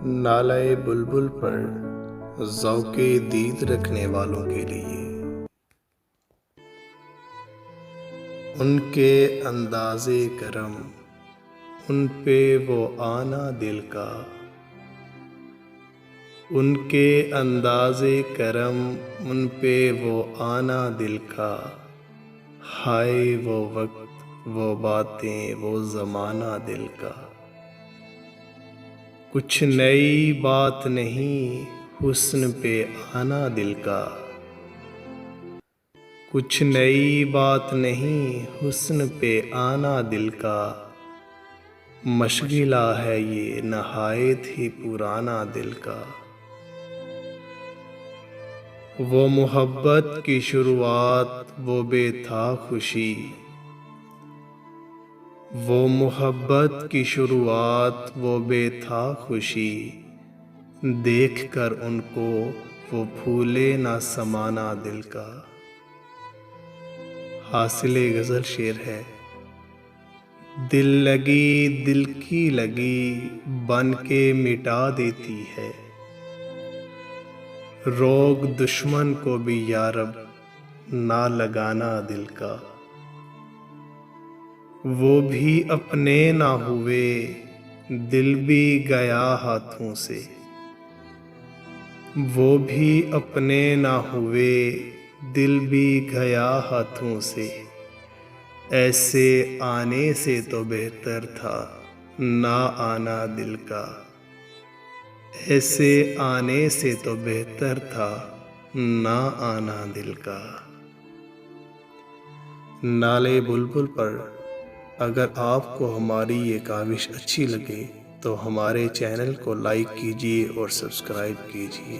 नाले बुलबुल पर ज़ौक़े दीद रखने वालों के लिए। उनके अंदाज़े करम उन पे वो आना दिल का, उनके अंदाज़े करम उन पे वो आना दिल का। हाय वो वक्त वो बातें वो ज़माना दिल का। कुछ नई बात नहीं हुस्न पे आना दिल का, कुछ नई बात नहीं हुस्न पे आना दिल का। मशग़िला है ये नहायत ही पुराना दिल का। वो मोहब्बत की शुरुआत वो बेथा खुशी, वो मोहब्बत की शुरुआत वो बेथा खुशी। देख कर उनको वो भूले ना समाना दिल का। हासिले गज़ल शेर है। दिल लगी दिल की लगी बन के मिटा देती है। रोग दुश्मन को भी यारब ना लगाना दिल का। वो भी अपने ना हुए दिल भी गया हाथों से, वो भी अपने ना हुए दिल भी गया हाथों से। ऐसे आने से तो बेहतर था ना आना दिल का। ऐसे आने से तो बेहतर था ना आना दिल का। नाले बुलबुल पर अगर आपको हमारी ये काविश अच्छी लगे तो हमारे चैनल को लाइक कीजिए और सब्सक्राइब कीजिए।